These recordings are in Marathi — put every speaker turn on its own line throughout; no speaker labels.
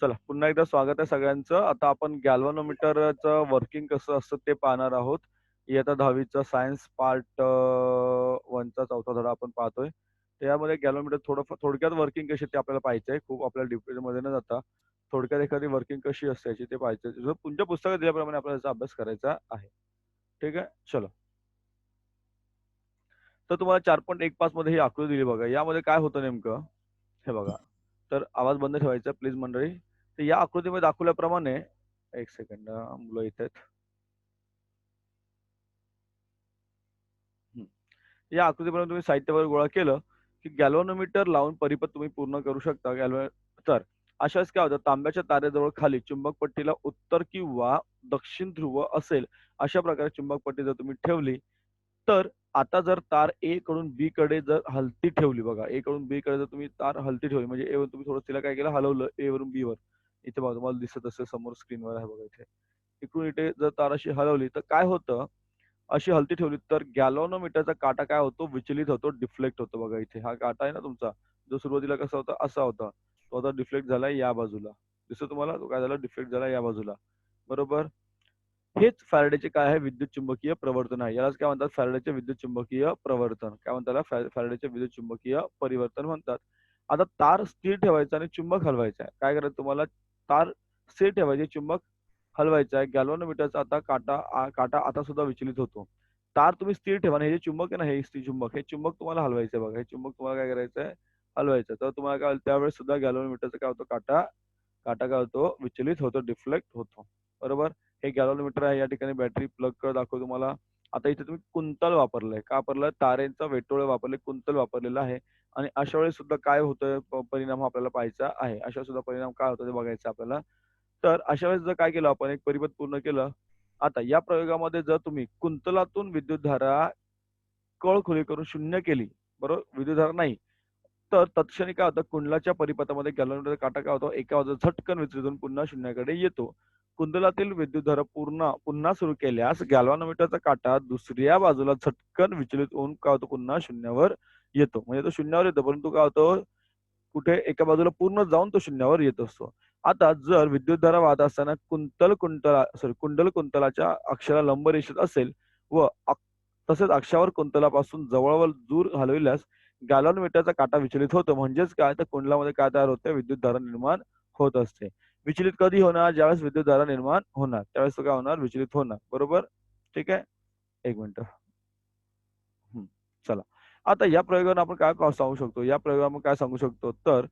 चला पुन्हा एकदा स्वागत आहे सगळ्यांचं. आता आपण गॅल्व्हनोमीटरचं वर्किंग कसं असतं ते पाहणार आहोत. इयत्ता 10वीचा सायन्स पार्ट 1चा चौथा धडा आपण पाहतोय. त्यामध्ये गॅल्व्हनोमीटर थोडक्यात वर्किंग कशी ते आपल्याला पाहायचं आहे. खूप आपल्याला डिटेलमध्ये न जाता थोडक्यात एखादी वर्किंग कशी असते याची ते पाहायचं आहे. तुमच्या पुस्तकात दिल्याप्रमाणे आपल्याला याचा अभ्यास करायचा आहे. ठीक आहे? चलो. तर तुम्हाला 4.15 मध्ये ही आकृती दिली बघा. यामध्ये काय होतं नेमकं? हे बघा. तर आवाज बंद ठेवायचा प्लीज मंडळी. तर या आकृतीमध्ये दाखवल्याप्रमाणे एक सेकंड मुलं इथे आहेत. हं. या आकृतीप्रमाणे तुम्ही साहित्यावर गोळा केलं, की गॅल्व्हनोमीटर लावून परिपथ तुम्ही पूर्ण करू शकता. तर अशा वेळेस काय होतं, तांब्याच्या तारेजवळ खाली चुंबक पट्टीला उत्तर किंवा दक्षिण ध्रुव असेल, अशा प्रकारे चुंबक पट्टी जर तुम्ही ठेवली, तर आता जर तार ए कडून बी कडे जर हलती ठेवली बघा, ए कडून बी कडे जर तुम्ही तार हलती ठेवली, म्हणजे ए वरून तुम्ही थोडं तिला काय केलं, हलवलं ए वरून बी वर. इथे बघा तुम्हाला दिसत असेल समोर स्क्रीनवर आहे बघा इथे. इकडून इथे जर तार अशी हलवली, तर काय होतं, अशी हलती ठेवली तर गॅल्व्हनोमीटरचा काटा काय होतो, विचलित होतो, डिफ्लेक्ट होतो बघा इथे. हा काटा आहे ना तुमचा, जो सुरुवातीला कसा होता, असा होता. तो आता डिफ्लेक्ट झालाय या बाजूला. दिसतो तुम्हाला? तो काय झाला, डिफ्लेक्ट झाला या बाजूला. बरोबर? हेच फॅराडेचे काय आहे, विद्युत चुंबकीय प्रवर्तन आहे. यालाच काय म्हणतात, फॅराडेचे विद्युत चुंबकीय प्रवर्तन. काय म्हणतात त्याला? फॅराडेचे विद्युत चुंबकीय परिवर्तन म्हणतात. आता तार स्थिर ठेवायचा आणि चुंबक हलवायचा आहे. काय करायचं तुम्हाला? तार स्थिर ठेवायची, चुंबक हलवायचा आहे. गॅल्व्हनोमीटरचा आता काटा आता सुद्धा विचलित होतो. तार तुम्ही स्थिर ठेवा आणि हे जे चुंबक आहे ना, हे स्थिर चुंबक, हे चुंबक तुम्हाला हलवायचं आहे बघा. हे चुंबक तुम्हाला काय करायचं आहे? हलवायचं आहे. तर तुम्हाला काय होईल, त्यावेळेस सुद्धा गॅल्व्हनोमीटरचा काय होतो, काटा काटा काय होतो, विचलित होतो, डिफ्लेक्ट होतो. बरोबर? हे गॅल्व्हनोमीटर आहे. या ठिकाणी बॅटरी प्लग कर दाखवतो तुम्हाला. आता इथे तुम्ही कुंतल वापरलंय. का वापरलं? तारेंचा वेटोळे वापरले, कुंतल वापरलेलं आहे. आणि अशा वेळेस सुद्धा काय होतंय, परिणाम हा आपल्याला पाहायचा आहे. अशा सुद्धा परिणाम काय होतो ते बघायचं आपल्याला. तर अशा वेळेस जर काय केलं आपण, एक परिपथ पूर्ण केलं. आता या प्रयोगामध्ये जर तुम्ही कुंतलातून विद्युतधारा कळ खुली करून शून्य केली, बरोबर? विद्युतधारा नाही. तर तत्क्षणी काय होतं, कुंडलाच्या परिपथामध्ये गॅल्व्हनोमीटरचा काटा काय होतो, एका बाजूला झटकन विचलित होऊन पुन्हा शून्याकडे येतो. कुंडलातील विद्युतधारा पुन्हा सुरू केल्यास गॅल्व्हनोमीटरचा काटा दुसऱ्या बाजूला झटकन विचलित होऊन काय होतं, पुन्हा शून्यावर येतो. म्हणजे तो शून्यावर येतो, परंतु काय होतं, कुठे एका बाजूला पूर्ण जाऊन तो शून्यावर येत असतो. आता जर विद्युतधारा वाहत असताना कुंडल कुंतलाच्या अक्षाला लंब रेषेत असेल व तसेच अक्षावर कुंतलापासून जवळ दूर हलविल्यास गॅल्व्हनोमीटरचा काटा विचलित होतो. म्हणजेच काय, तर कुंडलामध्ये काय तयार होते, विद्युतधारा निर्माण होत असते. विचलित कधी होणार? ज्यावेळेस विद्युतधारा निर्माण होणार, त्यावेळेस तो काय होणार, विचलित होणार. बरोबर? ठीक आहे. 1 मिनिट. चला. आता या प्रयोगावरून आपण काय सांगू शकतो? या प्रयोगावर आपण काय सांगू शकतो? तर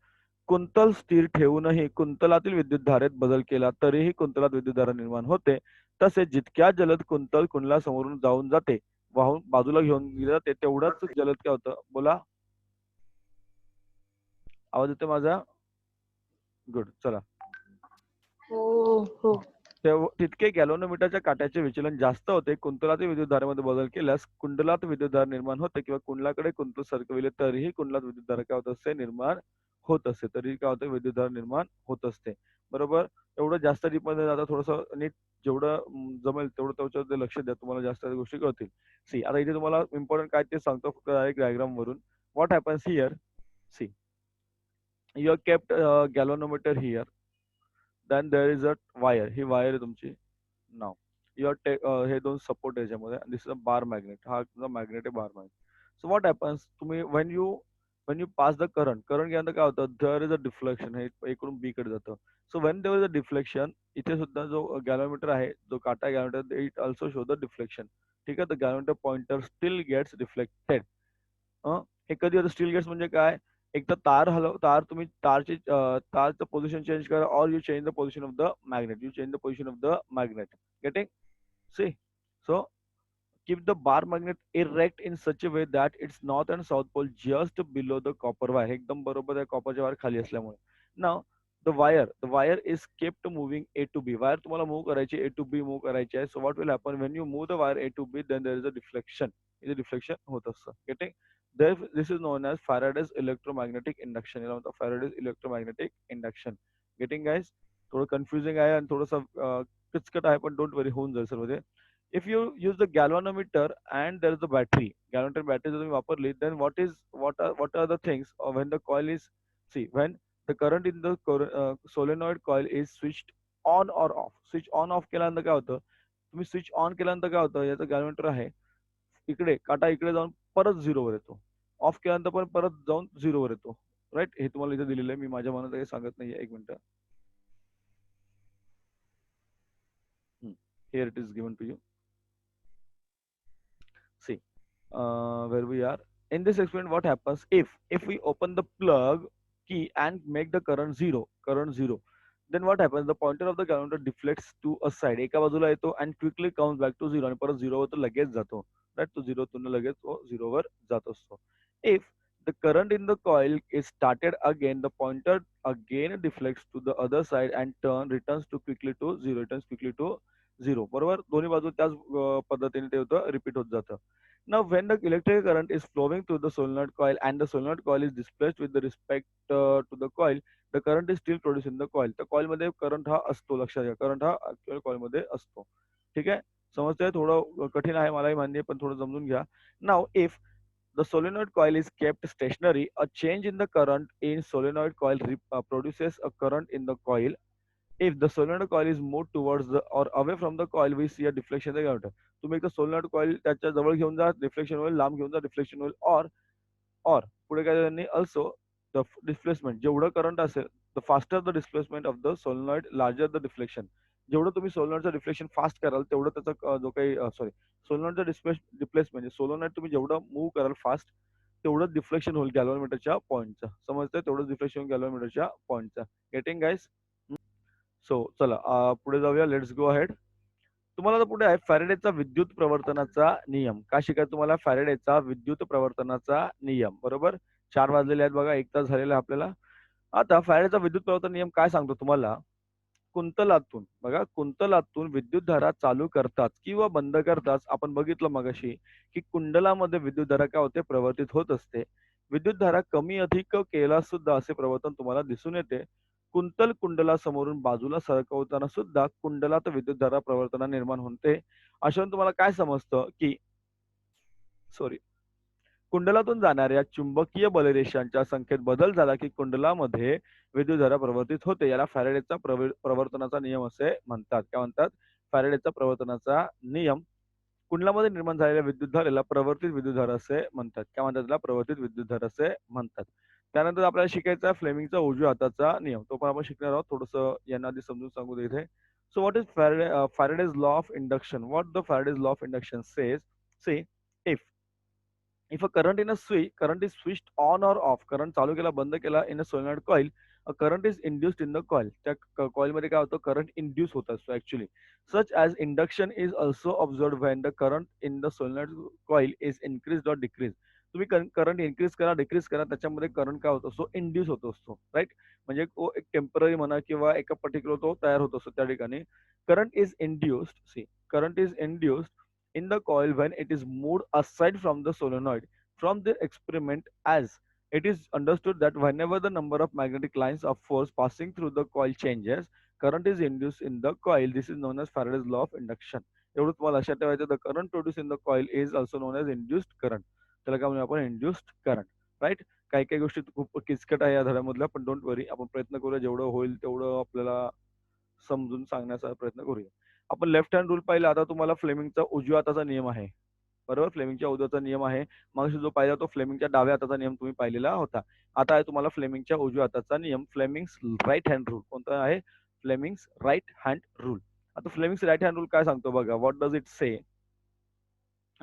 कुंतल स्थिर ठेवूनही कुंतलातील विद्युतधारेत बदल केला तरीही कुंतलात विद्युतधारा निर्माण होते. तसेच जितक्या जलद कुंतल कुंडलासमोरून जाऊन जाते, वाहून बाजूला घेऊन गेले जाते, तेवढंच जलद काय होतं? बोला. आवाज येतोय माझा? गुड. चला.
हो, हो.
तितके गॅल्व्हनोमीटरच्या काट्याचे विचलन जास्त होते. कुंतलातील विद्युतधारेमध्ये बदल केल्यास कुंडलात विद्युतधारा निर्माण होते किंवा कुंडलाकडे कुंतल सरकविले तरीही कुंडलात विद्युतधारा काय होत असते? निर्माण होत असते. तरीही काय होतं? विद्युतधारा निर्माण होत असते. बरोबर? एवढं जास्त डीपमध्ये जाता थोडंसं नीट जेवढं जमेल तेवढं त्याच्यावर लक्ष द्या. तुम्हाला जास्त गोष्टी कळतील. सी आता इथे तुम्हाला इम्पोर्टंट काय ते सांगतो फक्त एक डायग्राम वरून. What happens here? See you have kept galvanometer here. Then there is a wire. ही वायर आहे तुमची. नाव हे दोन सपोर्ट आहे याच्यामध्ये. This is a bar magnet. हा तुमचा मॅग्नेट आहे, bar magnet. So what happens, तुम्ही when you pass the current गेल्यानंतर काय होतं, देअर इज अ डिफ्लेक्शन. हे इकडून बी कडे जातं. So when there is a deflection, इथे सुद्धा जो गॅल्व्हनोमीटर आहे, जो काटा galvanometer, it also show the deflection. ठीक आहे. तर galvanometer pointer still gets deflected. हे कधी होतं स्टील गेट्स म्हणजे काय? एक तर तार तुम्ही तारचं पोझिशन चेंज करा, or you change the position of the magnet. You change the position of the magnet. Getting? See, so keep the bar magnet erect in such a way that its north and south pole just below the copper wire. हे एकदम बरोबर आहे कॉपरच्या वायर खाली असल्यामुळे. Now the wire is kept moving A to B. Wire तुम्हाला मूव्ह करायची, A to B मूव्ह करायची आहे. So what will happen when you move the wire A to B, then there is a deflection. इथे डिफ्लेक्शन होत असतं. Getting? This is known as Faraday's electromagnetic induction. याला म्हणतात Faraday's electromagnetic induction. Getting guys? थोडं कन्फ्युजिंग आहे आणि थोडंसं किचकट आहे, पण डोंट वरी, होऊन जाईल सर्व ते. If you use the galvanometer and there is a battery, galvanometer battery जर तुम्ही वापरली, then what are the things, or when the coil is, see, when the current in the solenoid coil is switched on or of. Switch on off केल्यानंतर काय होतं, तुम्ही स्विच ऑन केल्यानंतर काय होतं, याचं गॅल्व्हनोमीटर आहे इकडे, काटा इकडे जाऊन परत झिरोवर येतो. ऑफ केल्यानंतर पण परत जाऊन झिरोवर येतो. राईट, हे तुम्हाला इथे दिलेलं आहे, मी माझ्या मनात काही सांगत नाहीये. एक minute. Here it is given to you. See, where we are. In this experiment, what happens if we open the plug key and make the current zero, then what happens? The pointer of the calendar deflects to a side. एका बाजूला येतो and quickly comes back to zero आणि परत zero वर तो लगेच जातो. Right? तो zero तून लगेच तो zero वर जात असतो. If the current in the coil is started again, the pointer again deflects to the other side and returns to quickly to zero. Returns quickly to zero. बरोबर, दोन्ही बाजू त्याच पद्धतीने ते होतं, रिपीट होत जातं. Now, when the electric current is flowing through the solenoid coil and the solenoid coil is displaced with the respect to the coil, the current is still produced in the coil. तर coil मध्ये करंट हा असतो, लक्षात घ्या, करंट हा actual coil मध्ये असतो. ठीक आहे, समजतंय? थोडं कठीण आहे, मलाही मान्य आहे, पण थोडं समजून घ्या. Now, if the solenoid coil is kept stationary, a change in the current in solenoid coil produces a current in the coil. If the solenoid coil is moved towards the or away from the coil, we see a deflection. काय होतं, तुम्ही एकदा solenoid coil त्याच्या जवळ घेऊन जा, डिफ्लेक्शन होईल, लांब घेऊन जा, डिफ्लेक्शन होईल. और पुढे काय त्यांनी ऑल्सो द डिस्प्लेसमेंट, जेवढं करंट असेल, the faster the displacement of the solenoid larger the deflection. जेवढं तुम्ही सोलनॉइडचं डिफ्लेक्शन फास्ट कराल तेवढं त्याचा जो काही सॉरी सोलनॉइडचं डिस्प्लेसमेंट म्हणजे सोलनॉइड तुम्ही जेवढं मूव्ह कराल फास्ट तेवढं डिफ्लेक्शन होईल गॅल्व्हनोमीटरच्या पॉईंटचं. समजतंय? तेवढं डिफ्लेक्शन होईल गॅल्व्हनोमीटरच्या पॉईंटचं. गेटिंग गाईस? सो चला पुढे जाऊया. Let's go ahead. तुम्हाला आता पुढे आहे फॅरेडेचा विद्युत प्रवर्तनाचा नियम. काय शिकायचं तुम्हाला? फॅरेडेचा विद्युत प्रवर्तनाचा नियम. बरोबर, 4 वाजलेले आहेत बघा, 1 तास झालेला आहे आपल्याला. आता फॅरेडेचा विद्युत प्रवर्तन नियम काय सांगतो तुम्हाला? कुंतलातून बघा, कुंतलातून विद्युतधारा चालू करताच किंवा बंद करताच आपण बघितलं मगाशी की कुंडलामध्ये विद्युतधारा काय होते? प्रवर्तित होत असते. विद्युतधारा कमी अधिक केला सुद्धा असे प्रवर्तन तुम्हाला दिसून येते. कुंतल कुंडलासमोरून बाजूला सरकवताना सुद्धा कुंडलात विद्युतधारा प्रवर्तना निर्माण होते. अशाने तुम्हाला काय समजतं की सॉरी कुंडलातून जाणाऱ्या चुंबकीय बलरेषांच्या संख्येत बदल झाला की कुंडलामध्ये विद्युतधारा प्रवर्तित होते. याला फॅरेडेचा प्रवर्तनाचा नियम असे म्हणतात. काय म्हणतात? फॅरेडेचा प्रवर्तनाचा नियम. कुंडलामध्ये निर्माण झालेल्या विद्युतधारेला प्रवर्तित विद्युतधारा असे म्हणतात. काय म्हणतात? त्याला प्रवर्तित विद्युतधारा असे म्हणतात. त्यानंतर आपल्याला शिकायचा आहे फ्लेमिंगचा उजव्या हाताचा नियम. तो पण आपण शिकणार आहोत. थोडंसं यांना आधी समजून सांगू दे इथे. So what is Faraday's law of induction? What the Faraday's law of induction says? Say if If a current in a switch, current is switched on or off, current चालू केला बंद केला in a solenoid coil, a current is induced in the coil. त्या coil मध्ये काय होतं? करंट इंड्यूस होत असतो actually. Such as induction is also observed when the current in the solenoid coil is increased or decreased. तुम्ही करंट इन्क्रीज करा, डिक्रीज करा, त्याच्यामध्ये करंट काय होत असतो? इंड्यूस होत असतो. राईट, म्हणजे तो एक टेम्पररी म्हणा किंवा एका पर्टिक्युलर तो तयार होत असतो त्या ठिकाणी. Current is induced, see current is induced in the coil when it is moved aside from the solenoid. From the experiment, as it is understood that whenever the number of magnetic lines of force passing through the coil changes, current is induced in the coil. This is known as Faraday's law of induction. एवढं तुम्हाला लक्षात ठेवायचं. The current produced in the coil is also known as induced current. त्याला काय म्हणूया आपण? induced current. राईट, काही काही गोष्टी खूप किचकट आहे या धड्यामधल्या, पण डोंट वरी, आपण प्रयत्न करूया जेवढं होईल तेवढं आपल्याला समजून सांगण्याचा प्रयत्न करूया. आपण लेफ्ट हँड रूल पाहिला. आता तुम्हाला फ्लेमिंगचा उजव्या हाताचा नियम आहे. बरोबर, फ्लेमिंगच्या उजव्याचा नियम आहे. मग जो पाहिला तो फ्लेमिंगच्या डाव्या हाताचा नियम तुम्ही पाहिलेला होता. आता आहे तुम्हाला फ्लेमिंगच्या उजव्या हाताचा नियम, फ्लेमिंग्स राईट हँड रूल. कोणता आहे? Fleming's right hand rule. आता फ्लेमिंग्स राईट हँड रूल काय सांगतो बघा. What does it say?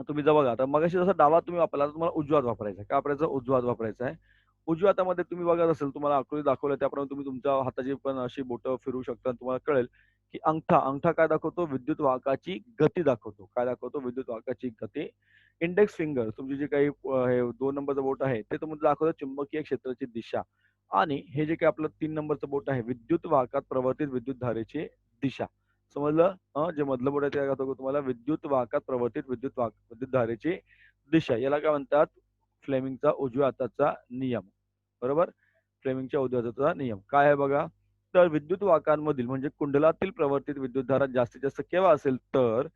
तुम्ही जर बघा, आता मगाशी जसा डावा तुम्ही वापरला, आता तुम्हाला उजवा हात वापरायचा आहे. काय वापरायचं? उजवा हात वापरायचा आहे. उजव्या हातामध्ये तुम्ही बघत असेल, तुम्हाला आकृती दाखवल्या त्याप्रमाणे तुम्ही तुमच्या हाताची पण अशी बोटं फिरवू शकता. तुम्हाला कळेल की अंगठा अंगठा काय दाखवतो? विद्युत वाहकाची गती दाखवतो. काय दाखवतो? विद्युत वाहकाची गती. इंडेक्स फिंगर तुमची जी काही हे 2 नंबरचं बोट आहे ते तुम्हाला दाखवतं चुंबकीय क्षेत्राची दिशा. आणि हे जे काही आपलं 3 नंबरचं बोट आहे, विद्युत वाहकात प्रवर्तित विद्युत धारेची दिशा. समजलं? जे मधलं बोट आहे ते काय दाखवतो तुम्हाला? विद्युत वाहकात प्रवर्तित विद्युत धारेची दिशा. याला काय म्हणतात? फ्लेमिंगचा उजव्या हाताचा नियम. बरोबर, फ्लेमिंगच्या उजव्या हाताचा नियम काय आहे बघा. तर विद्युत वाहकांमधील म्हणजे कुंडलातील प्रवर्तित विद्युतधारा जास्तीत जास्त केव्हा असेल? तर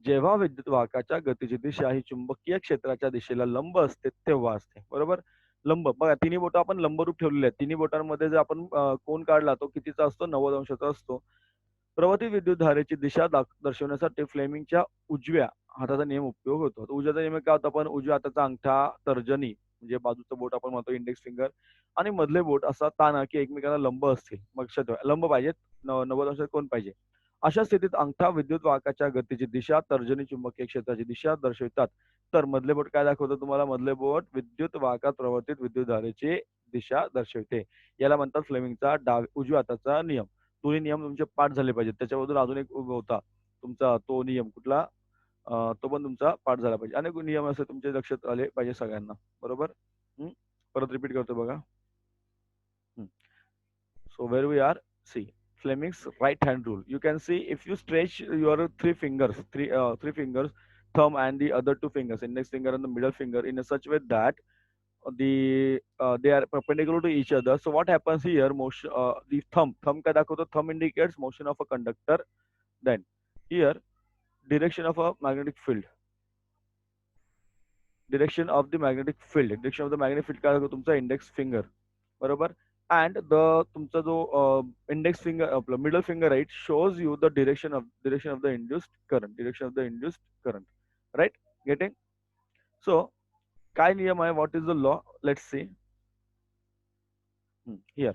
जेव्हा विद्युत वाहकाच्या गतीची दिशा ही चुंबकीय क्षेत्राच्या दिशेला लंब असते तेव्हा असते. बरोबर, लंब बघा तिन्ही बोटं आपण लंबरूप ठेवलेले आहेत. तिन्ही बोटांमध्ये जर आपण कोन काढला तो कितीचा असतो? 90 अंशाचा असतो. प्रवाहित विद्युतधारेची दिशा दर्शवण्यासाठी फ्लेमिंगच्या उजव्या हाताचा नियम उपयोग होतो. तर उजव्याचा नियम काय होता? आपण उजव्या हाताचा अंगठा, तर्जनी म्हणजे बाजूचं बोट आपण म्हणतो इंडेक्स फिंगर आणि मधले बोट असा ताणा की एकमेकांना लंब असतील. मग लक्षात ठेवा लंब पाहिजेत. 90 अंशात कोन पाहिजे. अशा स्थितीत अंगठा विद्युत वाहकाच्या गतीची दिशा, तर्जनी चुंबकीय क्षेत्राची दिशा दर्शवितात. तर मधले बोट काय दाखवतं तुम्हाला? मधले बोट विद्युत वाहकात प्रवर्तित विद्युतधारेची दिशा दर्शविते. याला म्हणतात फ्लेमिंगचा उजव्या हाताचा नियम. दोन्ही नियम तुमचे पाठ झाले पाहिजेत. त्याच्याबरोबर अजून एक होता तुमचा तो नियम कुठला? तो पण तुमचा पाठ झाला पाहिजे. अनेक नियम असे तुमच्या लक्षात आले पाहिजे सगळ्यांना. बरोबर? हं. परत रिपीट करतो बघा. हं. So where we are, see Fleming's right hand rule. You can see if you stretch your three fingers, thumb and the other two fingers, index finger and the middle finger, in a such way that they are perpendicular to each other. So what happens here? The thumb का दाखवतो? Thumb indicates motion of a conductor. Then here direction of a magnetic field. Direction of the magnetic field काय दाखवतो? तुमचा इंडेक्स फिंगर. बरोबर? And तुमचा जो इंडेक्स फिंगर आपलं मिडल फिंगर आहे, it shows you the direction of the induced current. Direction of the induced current. Right? Getting? So काय नियम आहे? What is the law? Let's see. Here.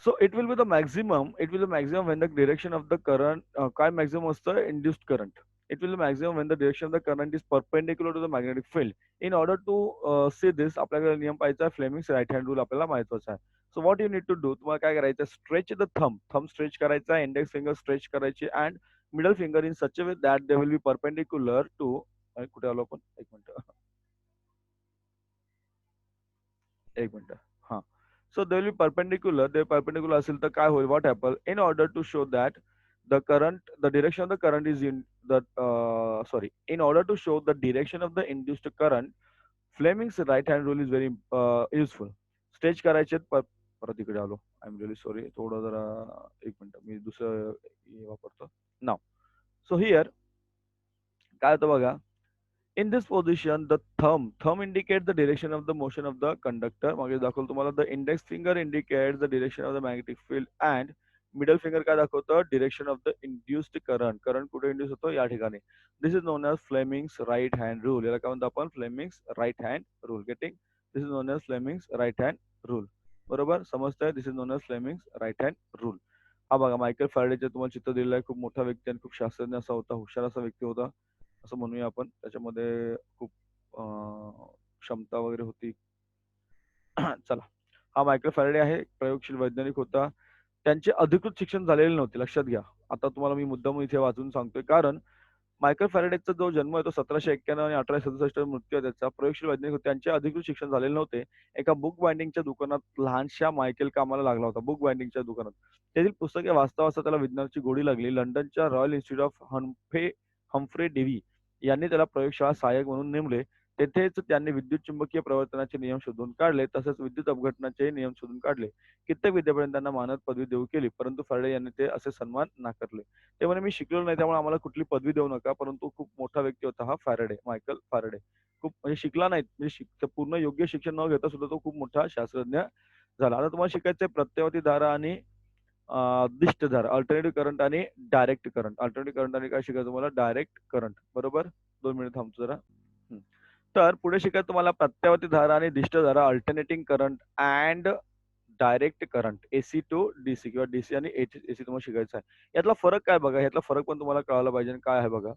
So it will be the maximum. It will be the maximum when the direction of the current. काय maximum असतं? Induced current. It will be maximum when the direction of the current is perpendicular to the magnetic field. In order to see this, आपल्याकडे नियम पाहायचा आहे Fleming's right hand rule आपल्याला महत्वाचा आहे. So what you need to do, तुम्हाला काय करायचं? Stretch the thumb stretch करायचा, index finger stretch करायची and middle finger in such a way that they will be perpendicular to कुठे आलो आपण? एक मिनिट. एक मिनिट. हां. So they will be perpendicular. they perpendicular असेल तर काय होईल? What happen? In order to show that the direction of the current is in order to show the direction of the induced current, Fleming's right hand rule is very useful. Stretch करायचे परत इकडे आलो. I am really sorry. थोडं जरा एक मिनिट मी दुसरं हे वापरतो. नाव. सो हिअर काय होतं बघा. In this position, the thumb indicates the direction of the motion of the conductor. मागे दाखवलं तुम्हाला the index finger indicates the direction of the magnetic field and middle finger काय दाखवतं? Direction of the induced current. Current कुठे इंड्यूस होतो? या ठिकाणी. This is known as Fleming's right hand rule. याला काय म्हणतो आपण? Fleming's right hand rule. Getting? This is known as Fleming's right hand rule. बरोबर? समजतंय? This is known as Fleming's right hand rule. हा बघा मायकल फॅरेडेचं तुम्हाला चित्र दिलेलं आहे. खूप मोठा व्यक्ती आणि खूप शास्त्रज्ञ असा होता, हुशार असा व्यक्ती होता. असं म्हणूया आपण. त्याच्यामध्ये खूप क्षमता वगैरे होती. चला. हा मायकल फॅरेडे आहे. प्रयोगशील वैज्ञानिक होता. त्यांचे अधिकृत शिक्षण झालेले नव्हते. लक्षात घ्या. आता तुम्हाला मी मुद्दाम इथे वाचून सांगतोय. कारण मायकल फॅरेडेचा जो जन्म आहे तो 1791 आणि 1867 मृत्यू आहे त्याचा. प्रयोगशील वैज्ञानिक होते. त्यांचे अधिकृत शिक्षण झालेले नव्हते. एका बुक बाइंडिंगच्या दुकानात लहानशा मायकेल कामाला लागला होता. बुक बाइंडिंगच्या दुकानात. त्यातील पुस्तके वाचता वाचता त्याला विज्ञानाची गोडी लागली. लंडनच्या royal institute of Humphrey Dewey यांनी त्याला प्रयोगशाळा सहाय्यक म्हणून नेमले. तेथेच त्यांनी विद्युत चुंबकीय प्रवर्तनाचे नियम शोधून काढले. तसेच विद्युत अपघटनाचे नियम शोधून काढले. कित्येक विद्यापीठांनी त्यांना मानद पदवी देऊ केली. परंतु फॅरेडे यांनी ते असे सन्मान नाकारले. ते म्हणे मी शिकलो नाही त्यामुळे आम्हाला कुठली पदवी देऊ नका. परंतु खूप मोठा व्यक्ती होता हा फॅरेडे, मायकल फॅरेडे. खूप म्हणजे शिकला नाही. म्हणजे पूर्ण योग्य शिक्षण न घेता सुद्धा तो खूप मोठा शास्त्रज्ञ झाला. आता तुम्हाला शिकायचं आहे प्रत्यावर्ती धारा आणि दिष्ट धारा, अल्टरनेटिव्ह करंट आणि डायरेक्ट करंट. अल्टरनेटिव्ह करंट आणि काय शिकायचं तुम्हाला? Direct current. बरोबर? 2 मिनिट थांबतो जरा. तर पुढे शिकायचं तुम्हाला प्रत्यावर्ती धारा आणि दिष्ट धारा, alternating current and direct current, AC to DC किंवा डीसी आणि एसी तुम्हाला शिकायचं आहे. यातला फरक काय बघा? यातला फरक पण तुम्हाला कळायला पाहिजे काय आहे बघा.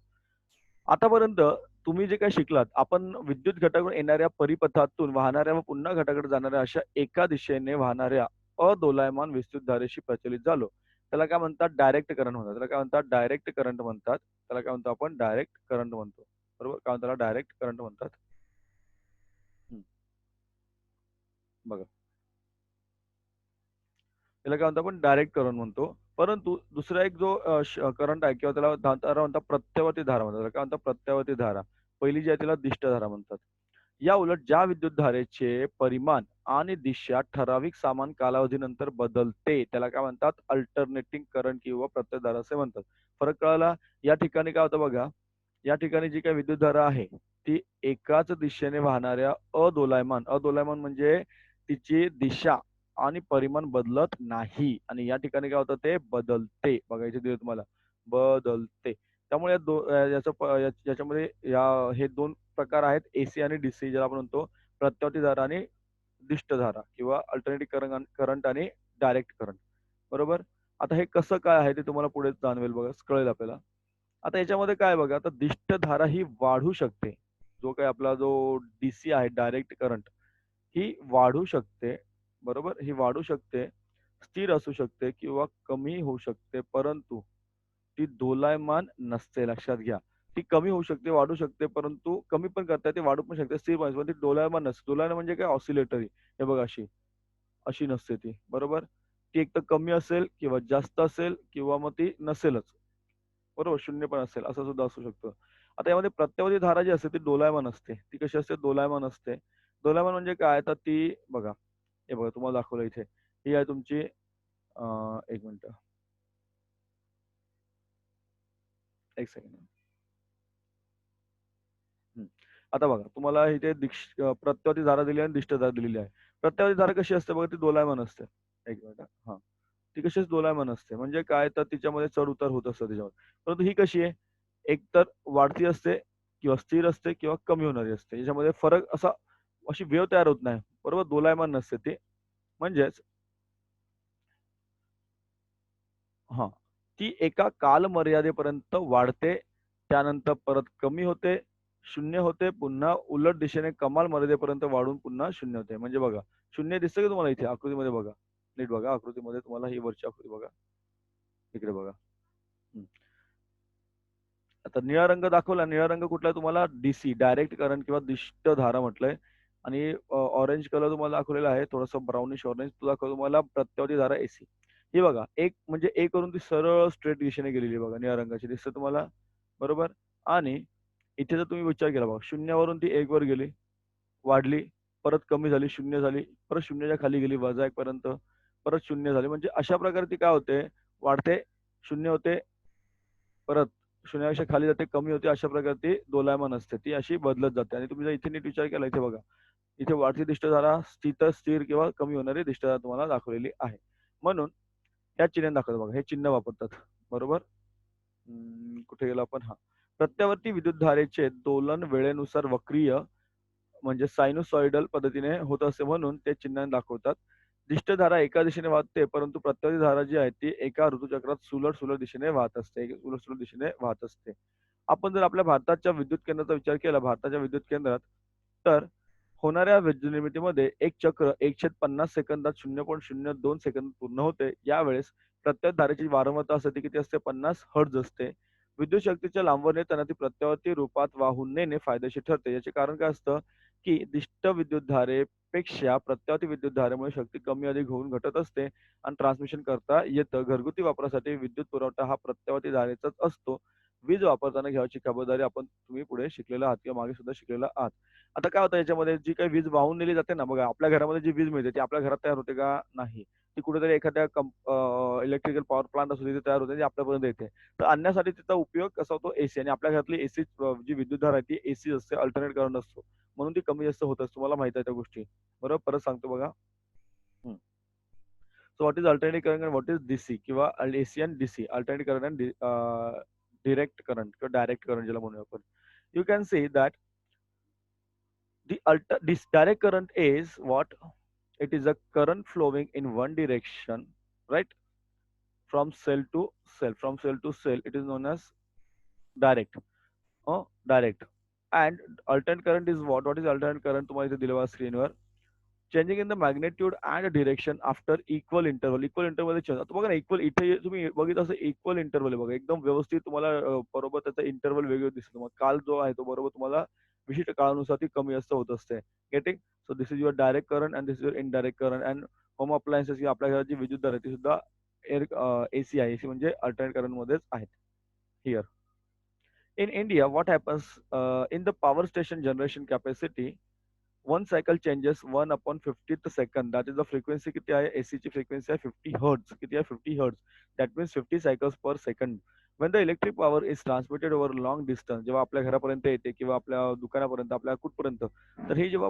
आतापर्यंत तुम्ही जे काही शिकलात, आपण विद्युत घटाकडून येणाऱ्या परिपथातून वाहणाऱ्या व पुन्हा घटाकडे जाणाऱ्या अशा एका दिशेने वाहणाऱ्या अदोलायमान विद्युत धारेशी प्रचलित झालो. त्याला काय म्हणतात? डायरेक्ट करंट म्हणतात. त्याला काय म्हणतात? डायरेक्ट करंट म्हणतात. त्याला काय म्हणतो आपण? डायरेक्ट करंट म्हणतो. बरोबर? काय म्हणतात? डायरेक्ट करंट म्हणतात. बघा. त्याला काय म्हणतो आपण? डायरेक्ट करंट म्हणतो. परंतु दुसरा एक जो करंट आहे किंवा त्याला धारा म्हणतात प्रत्यावर्ती धारा म्हणतात. त्याला काय म्हणतात? प्रत्यावर्ती धारा. पहिली जी आहे त्याला दिष्ट धारा म्हणतात. या उलट ज्या विद्युतधारेचे परिमाण आणि दिशा ठराविक समान कालावधीनंतर बदलते त्याला काय म्हणतात? अल्टरनेटिंग करंट किंवा प्रत्ययधारा असे म्हणतात. फरक कळाला? या ठिकाणी काय होतं बघा. या ठिकाणी जी काही विद्युतधारा आहे ती एकाच दिशेने वाहणाऱ्या अदोलायमान म्हणजे तिची दिशा आणि परिमाण बदलत नाही आणि या ठिकाणी काय होतं ते बदलते. बघा इथे दिलं तुम्हाला बदलते. त्यामुळे याच्यामध्ये हे 2 प्रकार आहेत एसी आणि डीसी ज्याला आपण म्हणतो प्रत्यावर्ती धारा आणि दिष्ट धारा किंवा अल्टरनेटिंग करंट आणि डायरेक्ट करंट. बरोबर? आता हे कसं काय आहे ते तुम्हाला पुढे जाणवेल बघा, कळेल आपल्याला. आता याच्यामध्ये काय आहे बघा, आता दिष्ट धारा ही वाढू शकते. जो काही आपला जो डीसी आहे डायरेक्ट करंट ही वाढू शकते. बरोबर? ही वाढू शकते, स्थिर असू शकते किंवा कमी होऊ शकते. परंतु ती दोलायमान नसते लक्षात घ्या. ती कमी होऊ शकते, वाढू शकते, परंतु कमी पण करता येते, वाढू पण शकते, स्थिर पण ती दोलायमान नसते. दोलायमान म्हणजे काय ऑसिलेटरी. हे बघा अशी, अशी नसते ती. बरोबर? ती एकतर कमी असेल किंवा जास्त असेल किंवा मग ती नसेलच. बरोबर? शून्य पण असेल, असं सुद्धा असू शकतं. आता यामध्ये प्रत्यावर्ती धारा जी असते ती दोलायमान असते. ती कशी असते? दोलायमान असते. दोलायमान म्हणजे काय? तर ती बघा, हे बघा तुम्हाला दाखवलं इथे. ही आहे तुमची 1 मिनिटं, 1 सेकंड. हं. आता बघा तुम्हाला इथे प्रत्यावर्ती धारा दिली आहे आणि दिष्ट धारा दिलेली आहे. प्रत्यावर्ती धारा कशी असते बघा ती दोलायमान असते. 1 मिनिट हां. ती कशीच दोलायमान असते. म्हणजे काय तर तिच्यामध्ये चढ-उतार होत असतं त्याच्यावर. परंतु ही कशी आहे? एकतर वाढती असते किंवा स्थिर असते किंवा कमी होणारी असते. याच्यामध्ये फरक अशी वेव्ह तयार होत नाही. बरोबर? दोलायमान नसते ती. म्हणजेच हां. ती एका कालमर्यादेपर्यंत वाढते, त्यानंतर परत कमी होते, शून्य होते, पुन्हा उलट दिशेने कमाल मर्यादेपर्यंत वाढून पुन्हा शून्य होते. म्हणजे बघा, शून्य दिसतं का तुम्हाला इथे आकृतीमध्ये बघा. नीट बघा आकृतीमध्ये तुम्हाला ही वरची आकृती बघा. इकडे बघा. हं. आता निळा रंग दाखवला. निळा रंग कुठला आहे तुम्हाला डीसी डायरेक्ट करंट किंवा दिष्ट धारा म्हटलंय आणि ऑरेंज कलर तुम्हाला दाखवलेला आहे. थोडासा ब्राउनिश ऑरेंज तो दाखवतो तुम्हाला प्रत्यावर्ती धारा एसी. ही बघा एक म्हणजे ए करून ती सरळ स्ट्रेट दिशेने गेलेली आहे बघा निळ्या रंगाची दिसतं तुम्हाला? बरोबर? आणि इथे जर तुम्ही विचार केला बघा शून्यावरून ती 1 वर गेली, वाढली, परत कमी झाली, 0 झाली, परत 0च्या खाली गेली -1 पर्यंत, परत 0 झाली. म्हणजे अशा प्रकारे ती काय होते, वाढते, 0 होते, परत शून्यापेक्षा खाली जाते, कमी होते. अशा प्रकारे ती दोलायमान असते. ती अशी बदलत जाते आणि तुम्ही जर इथे नीट विचार केला, इथे बघा. इथे वाढती दिष्टधारा, स्थिर किंवा कमी होणारी दिष्टधारा तुम्हाला दाखवलेली आहे. म्हणून ह्या चिन्हाने दाखवतात बघा. हे चिन्ह वापरतात. बरोबर? कुठे गेलो आपण? हां. प्रत्यावर्ती विद्युतधारेचे दोलन वेळेनुसार वक्रीय म्हणजे सायनुसॉइडल पद्धतीने होत असते म्हणून ते चिन्हाने दाखवतात. दिष्टधारा एका दिशेने वाहते, परंतु प्रत्यावर्ती धारा जी आहे ती एका ऋतुचक्रात सुलट-सुलट दिशेने वाहत असते. उलट-सुलट दिशेने वाहत असते. आपण जर आपल्या भारताच्या विद्युत केंद्राचा विचार केला, भारताच्या विद्युत केंद्रात, तर होणाऱ्या विद्युत निर्मितीमध्ये एक चक्र 1/50 सेकंदात 0.02 सेकंद पूर्ण होते. यावेळेस प्रत्यावर्ती धारेची वारंवारता असते ती किती असते? 50 हर्ट्झ असते. विद्युत शक्तीच्या लांबवर नेताना ती प्रत्यावर्ती रूपात वाहून नेणे फायदेशीर ठरते. याचे कारण काय असतं, की दिष्ट विद्युतधारेपेक्षा प्रत्यावर्ती विद्युतधारेमुळे शक्ती कमी अधिक होऊन घटत असते आणि ट्रान्समिशन करता येतं. घरगुती वापरासाठी विद्युत पुरवठा हा प्रत्यावर्ती धारेचाच असतो. वीज वापरताना घ्यावयाची खबरदारी तुम्ही पुढे शिकलेला आहात किंवा मागे सुद्धा शिकलेला आहात. आता काय होतं याच्यामध्ये जी काही वीज वाहून नेली जाते ना बघा, आपल्या घरामध्ये जी वीज मिळते ती आपल्या घरात तयार होते का? नाही. ती कुठेतरी एखाद्या इलेक्ट्रिकल पॉवर प्लांट असतो तिथे तयार होते, ती आपल्यापर्यंत येते. तर आणण्यासाठी तिचा उपयोग कसा होतो? एसी आणि आपल्या घरातली एसी जी विद्युतधारा आहे ती एसी असते, अल्टरनेट करंट असतो. म्हणून ती कमी जास्त होत असते. तुम्हाला माहिती आहे त्या गोष्टी. बरोबर? परत सांगतो बघा. हं. So what is alternating current and what is DC किंवा AC and DC alternating current and direct current किंवा डायरेक्ट करंट ज्याला म्हणूया आपण. You can say that this direct current is what? It is a current flowing in one direction, right? From cell to cell. From cell to cell, it is known as direct. Oh, direct. And alternate current is what? What is alternate current? तुम्हाला इथे दिलं बघा स्क्रीनवर. Changing in the magnitude and direction after equal interval. Equal interval change. आता बघा ना इक्वल इथे तुम्ही बघितलं असं इक्वल इंटरव्हल आहे बघा. एकदम व्यवस्थित तुम्हाला बरोबर त्याचा इंटरव्हल वेगळं दिसतं. मग काल जो आहे तो बरोबर तुम्हाला विशिष्ट काळानुसार ती कमी जास्त होत असते. Getting? So this is your direct current and this is your indirect current and home appliances किंवा आपल्या घरात जी विद्युतधारा आहे ती सुद्धा एसी आहे. एसी म्हणजे अल्टरनेट करंटमध्येच आहेत. Here. In India, what happens in the power station generation capacity, one cycle changes 1 upon 50th second. That is the frequency किती आहे? एसीची फ्रिक्वेन्सी आहे 50 हर्ट्झ. किती आहे? 50 hertz. That means 50 cycles per second. When the electric power is transmitted over long distance, जेव्हा आपल्या घरापर्यंत येते किंवा आपल्या दुकानापर्यंत, आपल्या कुठपर्यंत, तर हे जेव्हा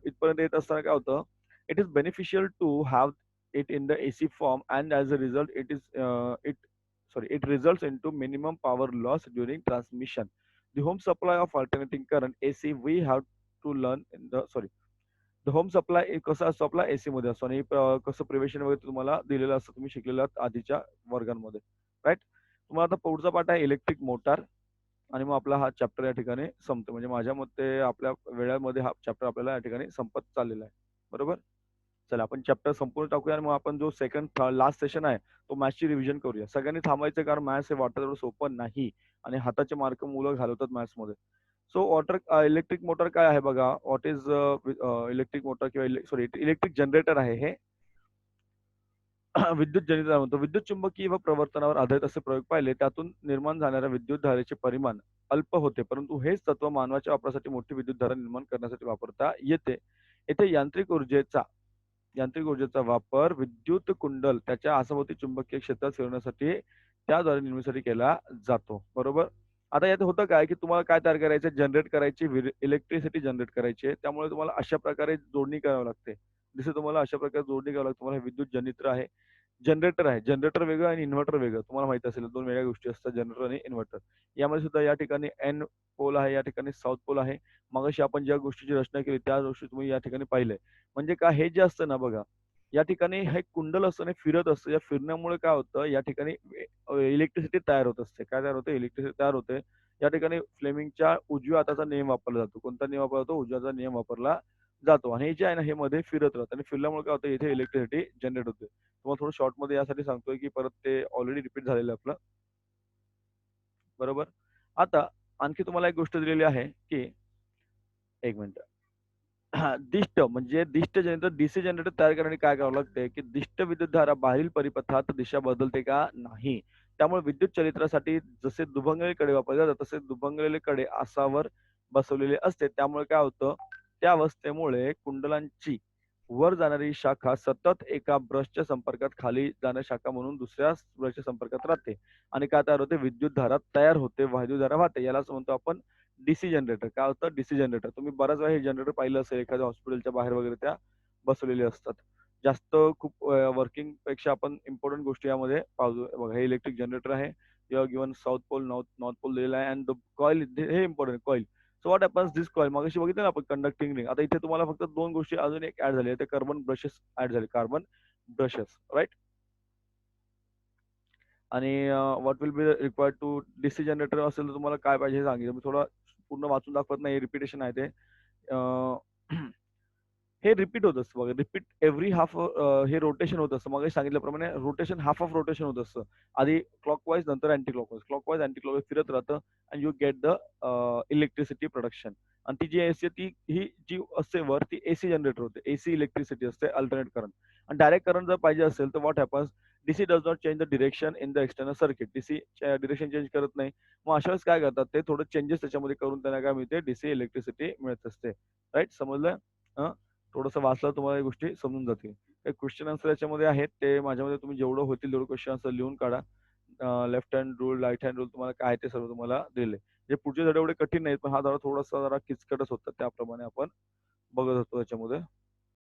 इथपर्यंत येत असताना काय होतं, it is beneficial to have it in the AC form and as a result it results into minimum power loss during transmission. The home supply of alternating current AC we have to learn in the sorry the home supply कसं असतो आपला एसी मध्ये असतो आणि कसं प्रिव्हेशन वगैरे तुम्हाला दिलेलं असतं तुम्ही शिकलेलं आहात आधीच्या वर्गांमध्ये राईट. तुम्हाला आता पुढचा पाठ आहे इलेक्ट्रिक मोटार आणि मग आपला हा चॅप्टर या ठिकाणी संपतो म्हणजे माझ्या मते आपल्या वेळामध्ये हा चॅप्टर आपल्याला या ठिकाणी संपत चाललेला आहे. बरोबर. चला आपण चॅप्टर संपूर्ण टाकूया आणि मग आपण जो सेकंड लास्ट सेशन आहे तो मॅथ्सची रिव्हिजन करूया. सगळ्यांनी थांबायचं कारण मॅथ्स हे वाटत एवढं सोपं नाही आणि हाताचे मार्क मुलं घालवतात मॅथ्समध्ये. सो इलेक्ट्रिक मोटर काय आहे बघा. व्हॉट इज इलेक्ट्रिक मोटर किंवा सॉरी इलेक्ट्रिक जनरेटर आहे हे. विद्युत जनित म्हणतो. विद्युत चुंबकीय व प्रवर्तनावर आधारित असे प्रयोग पाहिले त्यातून निर्माण जाणाऱ्या विद्युत धारेचे परिमाण अल्प होते परंतु हेच तत्व मानवाच्या वापरासाठी मोठी विद्युत धारा निर्माण करण्यासाठी वापरता येते. येथे यांत्रिक ऊर्जेचा वापर विद्युत कुंडल त्याच्या आसभोवती चुंबकीय क्षेत्रात फिरवण्यासाठी त्याद्वारे निर्मितीसाठी केला जातो. बरोबर. आता यात होतं काय की तुम्हाला काय तयार करायचं जनरेट करायची इलेक्ट्रिसिटी जनरेट करायची आहे त्यामुळे तुम्हाला अशा प्रकारे जोडणी करावी लागते. जसं तुम्हाला अशा प्रकारे जोडणी करावी लागते. तुम्हाला विद्युत जनित्र आहे, जनरेटर आहे. जनरेटर वेगळं आणि इन्व्हर्टर वेगळं. तुम्हाला माहिती असेल 2 वेगळ्या गोष्टी असतात जनरेटर आणि इन्व्हर्टर. यामध्ये सुद्धा या ठिकाणी एन पोल आहे, या ठिकाणी साउथ पोल आहे. मगाशी आपण ज्या गोष्टीची रचना केली त्या गोष्टी तुम्ही या ठिकाणी पाहिलंय. म्हणजे काय हे जे असतं ना बघा, या ठिकाणी हे कुंडल असतं आणि फिरत असतं. या फिरण्यामुळे काय होतं या ठिकाणी इलेक्ट्रिसिटी तयार होत असते. काय तयार होते? इलेक्ट्रिसिटी तयार होते. या ठिकाणी फ्लेमिंगच्या उजव्या हाताचा नियम वापरला जातो. कोणता नियम वापरला जातो? उजव्याचा नियम वापरला जातो आणि हे जे आहे ना हे मध्ये फिरत राहतं आणि फिरल्यामुळे काय होतं इथे इलेक्ट्रिसिटी जनरेट होते. तुम्हाला थोडं शॉर्टमध्ये यासाठी सांगतोय, की परत ते ऑलरेडी रिपीट झालेलं आहे आपलं. बरोबर. आता आणखी तुम्हाला एक गोष्ट दिलेली आहे, की 1 मिनिट. हां, दिष्ट म्हणजे दिष्ट जनरेटर डीसी जनरेटर तयार करण्यासाठी काय करावं लागते, की दिष्ट विद्युतधारा बाहेरील परिपथात दिशा बदलते का? नाही. त्यामुळे विद्युत चलित्रासाठी जसे दुभंगलेले कडे वापरले जातात, तसे दुभंगलेले कडे आसावर बसवलेले असते. त्यामुळे काय होतं, त्या अवस्थेमुळे कुंडलांची वर जाणारी शाखा सतत एका ब्रशच्या संपर्कात खाली जाणारी शाखा म्हणून दुसऱ्या ब्रशच्या संपर्कात राहते आणि काय तयार होते? विद्युतधारा तयार होते, विद्युतधारा वाहते. यालाच म्हणतो आपण डीसी जनरेटर. काय होतं? DC generator. तुम्ही बऱ्याच वेळा हे जनरेटर पाहिलं असेल एखाद्या हॉस्पिटलच्या बाहेर वगैरे त्या बसवलेले असतात. जास्त खूप वर्किंगपेक्षा आपण इम्पोर्टंट गोष्टी यामध्ये पाहतो. बघा हे इलेक्ट्रिक जनरेटर आहे. You have given south pole, north pole दिलेला आहे अँड द कॉइल हे important coil. So what happens this coil मगाशी बघितलं ना आपण कंडक्टिंग रिंग. आता इथे तुम्हाला फक्त 2 गोष्टी अजून एक ॲड झाल्या. ते कार्बन ब्रशेस ॲड झाले. Carbon brushes right? आणि what will be required to DC generator असेल तर तुम्हाला काय पाहिजे हे सांगितलं. मी थोडं पूर्ण वाचून दाखवत नाही. रिपिटेशन आहे ते. अ, हे रिपीट होत असतं बघा. रिपीट एव्हरी हाल्फ हे रोटेशन होत असतं. मगाशी सांगितल्याप्रमाणे रोटेशन हाल्फ ऑफ रोटेशन होत असतं. आधी क्लॉकवाईज नंतर anti clockwise. Clockwise, anti clockwise फिरत राहतं and you get the electricity production. आणि ती जी एसी ती ही जी असते वर ती एसी जनरेटर होते. एसी इलेक्ट्रिसिटी असते अल्टरनेट करंट. आणि डायरेक्ट करंट जर पाहिजे असेल तर what happens DC does not change the direction in the external circuit. DC direction change करत नाही. मग अशा वेळेस काय करतात ते थोडं चेंजेस त्याच्यामध्ये करून त्यांना काय मिळते डीसी इलेक्ट्रिसिटी मिळत असते. राइट? समजलं? हं. थोडंसं वाचलं तुम्हाला या गोष्टी समजून जातील. काही क्वेश्चन आन्सर याच्यामध्ये आहेत ते माझ्यामध्ये तुम्ही जेवढं होतील तेवढं क्वेश्चन आन्सर लिहून काढा. Left hand rule, right hand rule तुम्हाला काय आहे ते सर्व तुम्हाला दिले. जे पुढचे धडे एवढे कठीण नाहीत, पण हा धडा थोडासा जरा किचकटच होता. त्याप्रमाणे आपण बघत होतो याच्यामध्ये.